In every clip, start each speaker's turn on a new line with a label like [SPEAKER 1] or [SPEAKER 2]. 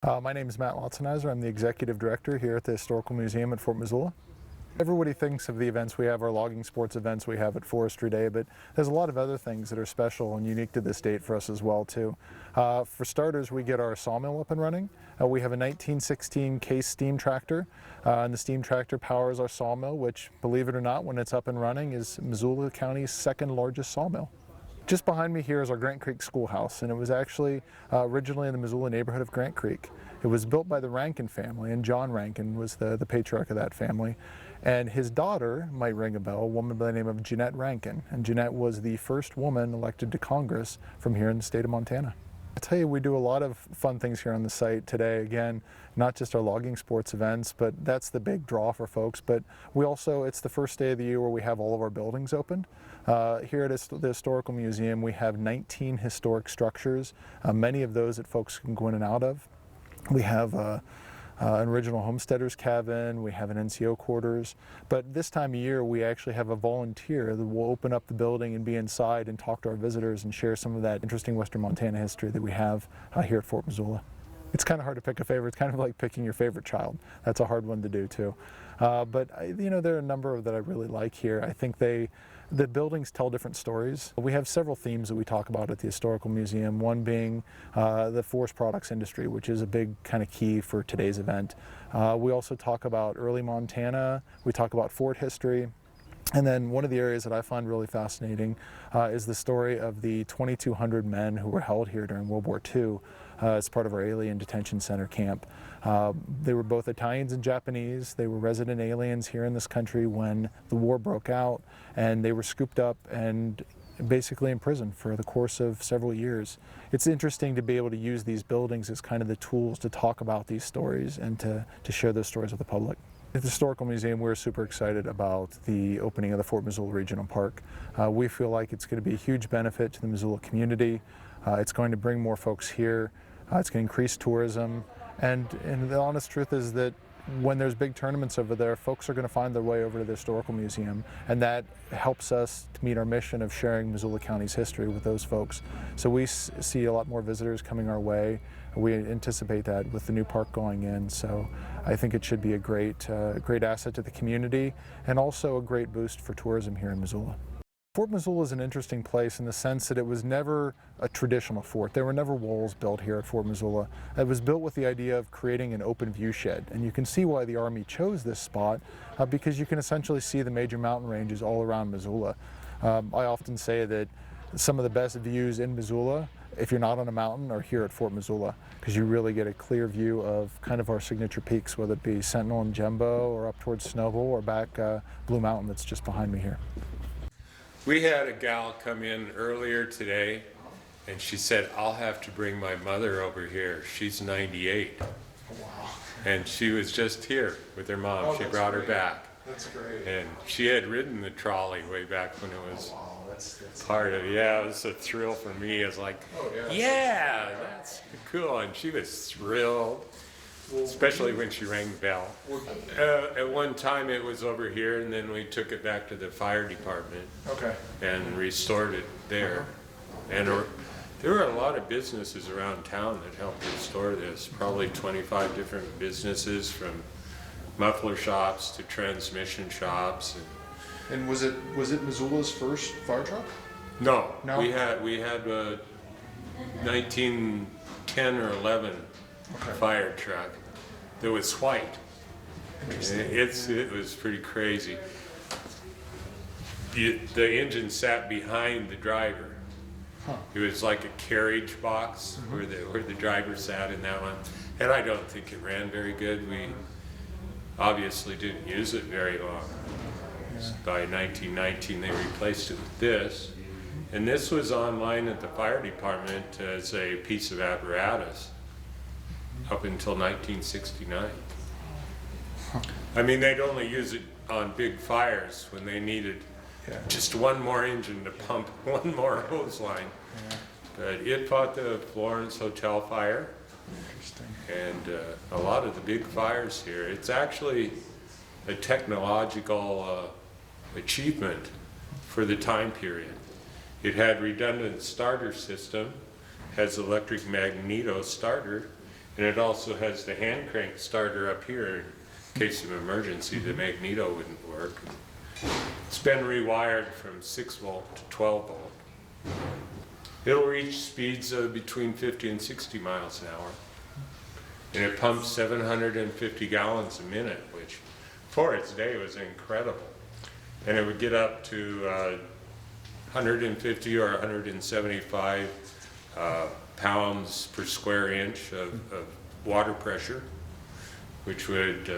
[SPEAKER 1] My name is Matt Lotzenizer. I'm the Executive Director here at the Historical Museum at Fort Missoula. Everybody thinks of the events we have, our logging sports events we have at Forestry Day, but there's a lot of other things that are special and unique to this date for us as well too. For starters, we get our sawmill up and running. We have a 1916 Case steam tractor, and the steam tractor powers our sawmill, which, believe it or not, when it's up and running, is Missoula County's second largest sawmill. Just behind me here is our Grant Creek Schoolhouse, and it was actually originally in the Missoula neighborhood of Grant Creek. It was built by the Rankin family, and John Rankin was the patriarch of that family. And his daughter might ring a bell, a woman by the name of Jeanette Rankin. And Jeanette was the first woman elected to Congress from here in the state of Montana. I tell you, we do a lot of fun things here on the site today. Again, not just our logging sports events, but that's the big draw for folks. But we also, it's the first day of the year where we have all of our buildings opened. Here at the Historical Museum, we have 19 historic structures, many of those that folks can go in and out of. We have an original homesteader's cabin, we have an NCO quarters, but this time of year we actually have a volunteer that will open up the building and be inside and talk to our visitors and share some of that interesting Western Montana history that we have here at Fort Missoula. It's kind of hard to pick a favorite. It's kind of like picking your favorite child. That's a hard one to do too. But you know, there are a number that I really like here. I think the buildings tell different stories. We have several themes that we talk about at the Historical Museum, one being the forest products industry, which is a big kind of key for today's event. We also talk about early Montana, we talk about fort history, and then one of the areas that I find really fascinating is the story of the 2,200 men who were held here during World War II as part of our alien detention center camp. They were both Italians and Japanese. They were resident aliens here in this country when the war broke out, and they were scooped up and basically imprisoned for the course of several years. It's interesting to be able to use these buildings as kind of the tools to talk about these stories and to share those stories with the public. At the Historical Museum, we're super excited about the opening of the Fort Missoula Regional Park. We feel like it's going to be a huge benefit to the Missoula community. It's going to bring more folks here. It's going to increase tourism. And the honest truth is that when there's big tournaments over there, folks are going to find their way over to the Historical Museum, and that helps us to meet our mission of sharing Missoula County's history with those folks. So we see a lot more visitors coming our way. We anticipate that with the new park going in, so I think it should be a great asset to the community and also a great boost for tourism here in Missoula. Fort Missoula is an interesting place in the sense that it was never a traditional fort. There were never walls built here at Fort Missoula. It was built with the idea of creating an open view shed, and you can see why the Army chose this spot because you can essentially see the major mountain ranges all around Missoula. I often say that some of the best views in Missoula, if you're not on a mountain, are here at Fort Missoula, because you really get a clear view of kind of our signature peaks, whether it be Sentinel and Jumbo or up towards Snowball or back Blue Mountain that's just behind me here.
[SPEAKER 2] We had a gal come in earlier today, and she said, I'll have to bring my mother over here. She's 98.
[SPEAKER 1] Wow.
[SPEAKER 2] And she was just here with her mom.
[SPEAKER 1] Oh,
[SPEAKER 2] she brought her
[SPEAKER 1] great.
[SPEAKER 2] back.
[SPEAKER 1] That's great.
[SPEAKER 2] And she had ridden the trolley way back when it was
[SPEAKER 1] That's
[SPEAKER 2] part of it. Yeah, it was a thrill for me. It was like,
[SPEAKER 1] oh,
[SPEAKER 2] yeah, that's cool. And she was thrilled, especially when she rang the bell. At one time it was over here, and then we took it back to the fire department.
[SPEAKER 1] Okay.
[SPEAKER 2] And restored it there. And there were a lot of businesses around town that helped restore this. Probably 25 different businesses, from muffler shops to transmission shops.
[SPEAKER 1] And was it Missoula's first fire truck?
[SPEAKER 2] No,
[SPEAKER 1] No?
[SPEAKER 2] we had 1910 or 11 fire truck that was white. It was pretty crazy. The engine sat behind the driver.
[SPEAKER 1] Huh.
[SPEAKER 2] It was like a carriage box where the driver sat in that one. And I don't think it ran very good. We obviously didn't use it very long. Yeah. By 1919 they replaced it with this. And this was online at the fire department as a piece of apparatus up until 1969. Huh. I mean, they'd only use it on big fires when they needed just one more engine to pump one more hose line. Yeah. But it fought the Florence Hotel fire.
[SPEAKER 1] Interesting.
[SPEAKER 2] And a lot of the big fires here. It's actually a technological achievement for the time period. It had redundant starter system, has electric magneto starter, And it also has the hand crank starter up here in case of emergency. The magneto wouldn't work. It's been rewired from 6 volt to 12 volt. It'll reach speeds of between 50 and 60 miles an hour. And it pumps 750 gallons a minute, which for its day was incredible. And it would get up to 150 or 175 pounds per square inch of water pressure, which would,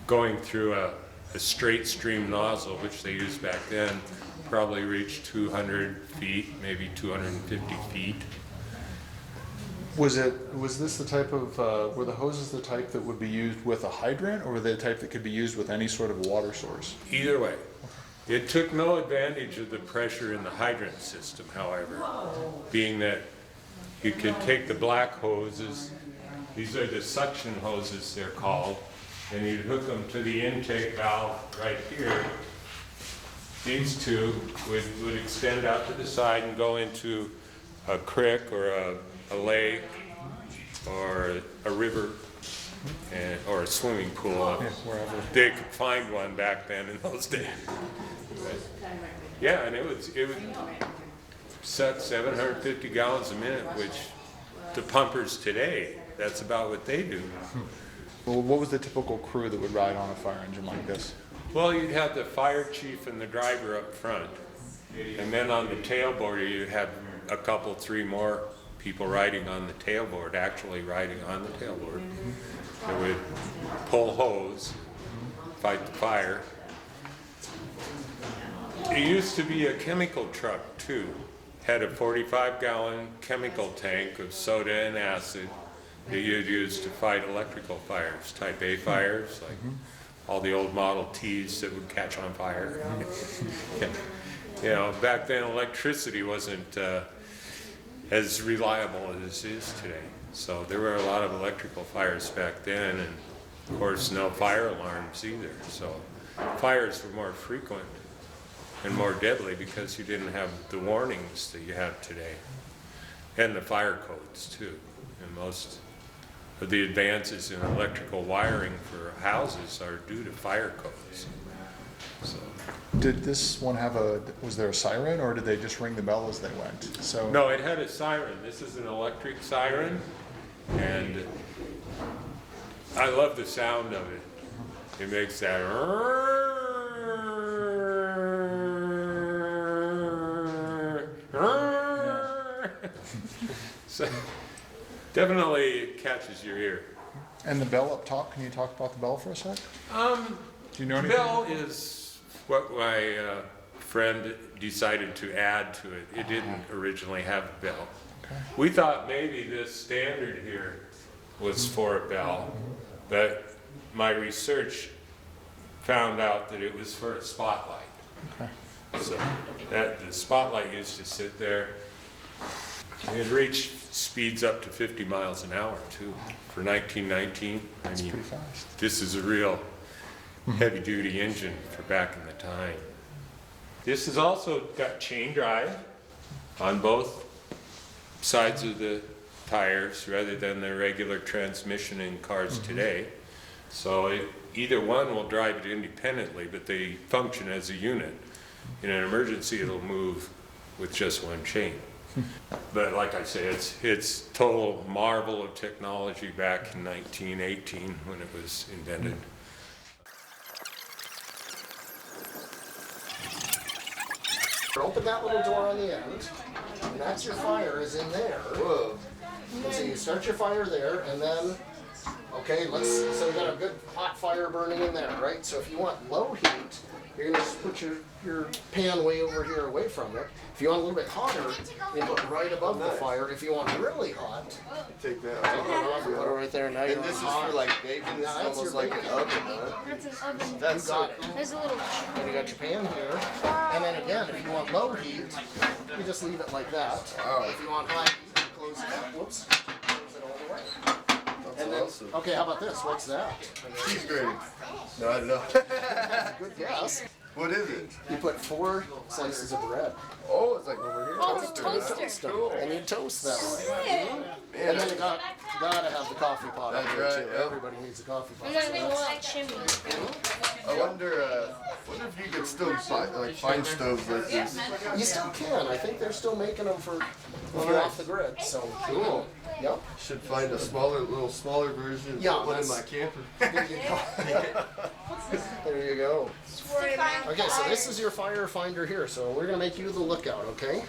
[SPEAKER 2] going through a straight stream nozzle, which they used back then, probably reach 200 feet, maybe 250 feet.
[SPEAKER 1] Was this the type of, were the hoses the type that would be used with a hydrant, or were they the type that could be used with any sort of water source?
[SPEAKER 2] Either way. It took no advantage of the pressure in the hydrant system, however, being that you could take the black hoses, these are the suction hoses they're called, and you'd hook them to the intake valve right here. These two would extend out to the side and go into a creek or a lake or a river or a swimming pool.
[SPEAKER 1] Wherever.
[SPEAKER 2] They could find one back then in those days. Yeah, and it would suck 750 gallons a minute, which the pumpers today, that's about what they do.
[SPEAKER 1] Well, what was the typical crew that would ride on a fire engine like this?
[SPEAKER 2] Well, you'd have the fire chief and the driver up front. And then on the tailboard, you'd have a couple, 3 more people riding on the tailboard, actually riding on the tailboard. They would pull hose, fight the fire. It used to be a chemical truck too. Had a 45-gallon chemical tank of soda and acid that you'd use to fight electrical fires, type A fires, like all the old Model Ts that would catch on fire. You know, back then electricity wasn't as reliable as it is today. So there were a lot of electrical fires back then, and of course no fire alarms either. So fires were more frequent and more deadly because you didn't have the warnings that you have today, and the fire codes too. And most of the advances in electrical wiring for houses are due to fire codes. So.
[SPEAKER 1] Did this one have was there a siren, or did they just ring the bell as they went? So
[SPEAKER 2] No, it had a siren. This is an electric siren, and I love the sound of it. It makes that so definitely it catches your ear.
[SPEAKER 1] And the bell up top, can you talk about the bell for a sec? Do you know anything?
[SPEAKER 2] Bell is what my friend decided to add to it. It didn't originally have a bell.
[SPEAKER 1] Okay.
[SPEAKER 2] We thought maybe this standard here was for a bell, but my research found out that it was for a spotlight.
[SPEAKER 1] Okay.
[SPEAKER 2] So that the spotlight used to sit there. It reached speeds up to 50 miles an hour too. For 1919,
[SPEAKER 1] That's pretty fast.
[SPEAKER 2] this is a real heavy-duty engine for back in the time. This has also got chain drive on both sides of the tires rather than the regular transmission in cars today. So either one will drive it independently, but they function as a unit. In an emergency, it'll move with just one chain. But like I say, it's total marvel of technology back in 1918 when it was invented.
[SPEAKER 3] Open that little door on the end, and that's your fire is in there. Whoa. And so you start your fire there, and then, okay, so we got a good hot fire burning in there, right? So if you want low heat, you're gonna just put your pan way over here away from it. If you want a little bit hotter, you put it right above the fire. If you want really hot,
[SPEAKER 4] Take that
[SPEAKER 3] take
[SPEAKER 4] off.
[SPEAKER 3] it off, put it right there. Now you're
[SPEAKER 4] And this is
[SPEAKER 3] hot.
[SPEAKER 4] for like baking. This
[SPEAKER 3] Yeah,
[SPEAKER 4] is
[SPEAKER 3] that's
[SPEAKER 4] almost
[SPEAKER 3] your
[SPEAKER 4] like an
[SPEAKER 3] baking.
[SPEAKER 4] oven, huh?
[SPEAKER 5] That's an oven.
[SPEAKER 4] That's
[SPEAKER 3] You got it.
[SPEAKER 5] There's a little.
[SPEAKER 3] And you got your pan here. And then again, if you want low heat, you just leave it like that. If you want high heat, you close it up. Whoops. Close it all the way. And then,
[SPEAKER 4] awesome.
[SPEAKER 3] okay, how about this? What's that?
[SPEAKER 4] Cheese grating. No, I don't know.
[SPEAKER 3] Good guess.
[SPEAKER 4] What is it?
[SPEAKER 3] You put 4 slices of bread
[SPEAKER 4] Oh, it's like over here.
[SPEAKER 5] Oh, it's a toaster.
[SPEAKER 3] toast them, and you toast that way. And then you gotta have the coffee pot up
[SPEAKER 4] That's
[SPEAKER 3] there
[SPEAKER 4] right,
[SPEAKER 3] too.
[SPEAKER 4] yeah.
[SPEAKER 3] Everybody needs a coffee pot.
[SPEAKER 5] And then they go out chimney.
[SPEAKER 4] I wonder if you could still find stoves like this.
[SPEAKER 3] You still can. I think they're still making them for if you're off the grid. So
[SPEAKER 4] Cool.
[SPEAKER 3] Yep.
[SPEAKER 4] Should find a little smaller version. And
[SPEAKER 3] Yeah,
[SPEAKER 4] put one in
[SPEAKER 3] that's-
[SPEAKER 4] my camper.
[SPEAKER 3] There you go. There you go. Okay, so this is your fire finder here. So we're gonna make you the lookout, okay?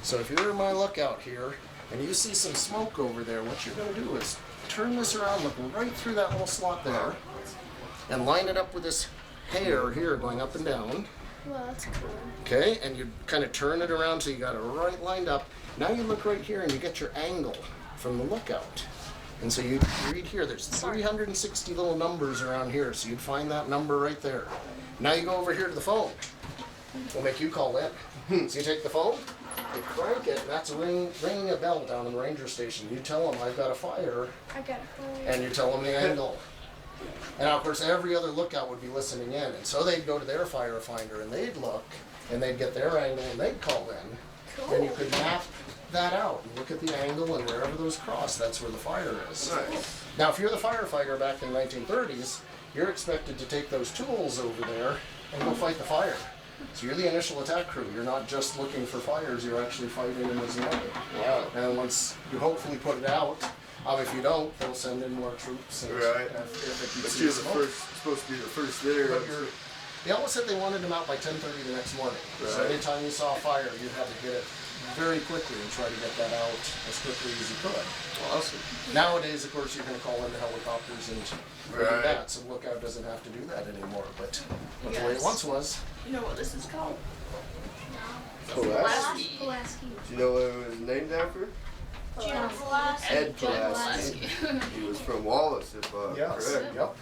[SPEAKER 3] So if you're my lookout here and you see some smoke over there, what you're gonna do is turn this around, look right through that little slot there, and line it up with this hair here going up and down.
[SPEAKER 5] Well, that's cool.
[SPEAKER 3] Okay, and you kind of turn it around so you got it right lined up. Now you look right here and you get your angle from the lookout. And so you read here, there's 360 little numbers around here, so you'd find that number right there. Now you go over here to the phone. We'll make you call in. So you take the phone, you crank it, and that's ringing a bell down in the ranger station. You tell them I've got a fire,
[SPEAKER 5] I got it.
[SPEAKER 3] and you tell them the angle. And of course, every other lookout would be listening in, and so they'd go to their firefinder and they'd look, and they'd get their angle, and they'd call in. And you could map that out and look at the angle, and wherever those cross, that's where the fire is.
[SPEAKER 4] Nice.
[SPEAKER 3] Now, if you're the firefighter back in the 1930s, you're expected to take those tools over there and go fight the fire. So you're the initial attack crew. You're not just looking for fires, you're actually fighting them as well.
[SPEAKER 4] Wow.
[SPEAKER 3] And once you hopefully put it out, if you don't, they'll send in more troops. And
[SPEAKER 4] Right.
[SPEAKER 3] if it keeps
[SPEAKER 4] But you're the
[SPEAKER 3] smoke.
[SPEAKER 4] supposed to be the first there.
[SPEAKER 3] But they always said they wanted them out by 10:30 the next morning. So
[SPEAKER 4] Right.
[SPEAKER 3] anytime you saw a fire, you had to get it very quickly and try to get that out as quickly as you could.
[SPEAKER 4] Awesome.
[SPEAKER 3] Nowadays, of course, you're going to call in the helicopters and do
[SPEAKER 4] Right.
[SPEAKER 3] that, so lookout doesn't have to do that anymore. But the way it once was,
[SPEAKER 6] You know what this is called?
[SPEAKER 4] Pulaski.
[SPEAKER 5] Pulaski.
[SPEAKER 4] Do you know what it was named after?
[SPEAKER 5] John Pulaski.
[SPEAKER 4] Ed Pulaski. He was from Wallace, if
[SPEAKER 3] yes,
[SPEAKER 4] correct.
[SPEAKER 3] yep.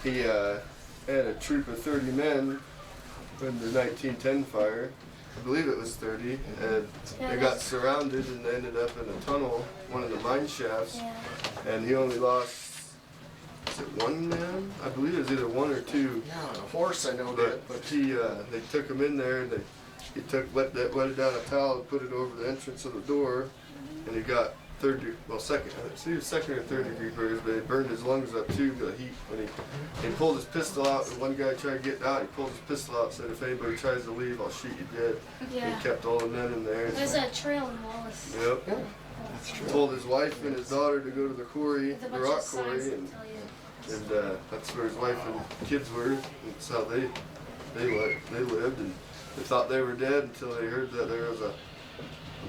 [SPEAKER 4] He had a troop of 30 men in the 1910 fire. I believe it was 30, and they got surrounded and they ended up in a tunnel, one of the mine shafts,
[SPEAKER 5] Yeah.
[SPEAKER 4] and he only lost, is it 1 man? I believe it was either 1 or 2.
[SPEAKER 3] Yeah, and a horse I know
[SPEAKER 4] But
[SPEAKER 3] did,
[SPEAKER 4] they took him in there, and he wetted down a towel and put it over the entrance of the door, and he got second or third degree burns, but it burned his lungs up too, the heat. When he pulled his pistol out, and one guy tried to get out, he pulled his pistol out and said, if anybody tries to leave, I'll shoot you dead.
[SPEAKER 5] Yeah.
[SPEAKER 4] He kept all the men in there.
[SPEAKER 5] There's a trail in Wallace.
[SPEAKER 4] Yep.
[SPEAKER 3] Yeah, that's true.
[SPEAKER 4] Told his wife and his daughter to go to the quarry,
[SPEAKER 5] With a
[SPEAKER 4] the
[SPEAKER 5] bunch
[SPEAKER 4] rock
[SPEAKER 5] of signs
[SPEAKER 4] quarry,
[SPEAKER 5] that
[SPEAKER 4] and
[SPEAKER 5] tell you.
[SPEAKER 4] that's where his wife and kids were. And that's how they lived, and they thought they were dead until they heard that there was a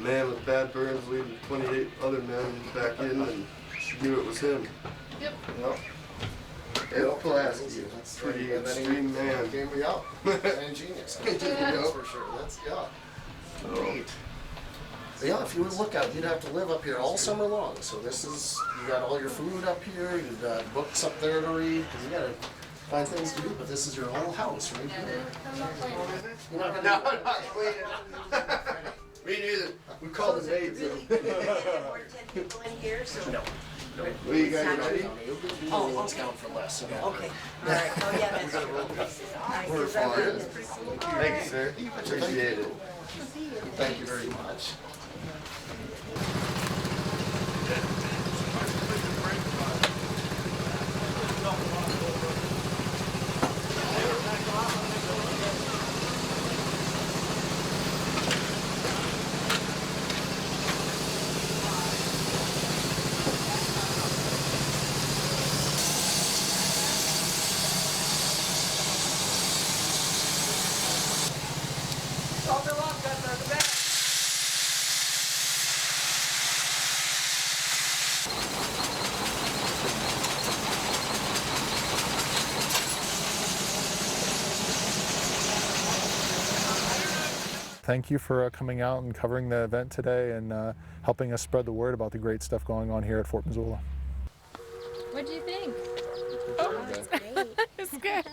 [SPEAKER 4] man with bad burns leading 28 other men back in, and knew it was him.
[SPEAKER 6] Yep.
[SPEAKER 3] Yep.
[SPEAKER 4] Ed Pulaski,
[SPEAKER 3] That's
[SPEAKER 4] pretty
[SPEAKER 3] right. And then he
[SPEAKER 4] extreme man.
[SPEAKER 3] Gave me up. Ingenious. That's for sure. That's neat. But yeah, if you would look out, you'd have to live up here all summer long. So this is, you got all your food up here, you've got books up there to read, because you gotta find things to do, but this is your whole house right here.
[SPEAKER 5] I'm not playing.
[SPEAKER 3] You're not
[SPEAKER 4] No,
[SPEAKER 3] gonna
[SPEAKER 4] I'm not cleaning. Me neither. We call the maids.
[SPEAKER 6] More than 10 people in here, so.
[SPEAKER 4] What do you guys ready?
[SPEAKER 3] Oh, let's count for less. You know.
[SPEAKER 6] Okay, all right, oh yeah, that's true. All right,
[SPEAKER 4] We're
[SPEAKER 6] 'cause I
[SPEAKER 4] fine.
[SPEAKER 6] read this pretty cool.
[SPEAKER 4] Thank you, sir. Appreciate it.
[SPEAKER 3] Thank you very much.
[SPEAKER 1] Thank you for coming out and covering the event today and helping us spread the word about the great stuff going on here at Fort Missoula.
[SPEAKER 5] What do you think?
[SPEAKER 6] Oh, that's great.
[SPEAKER 5] It's good.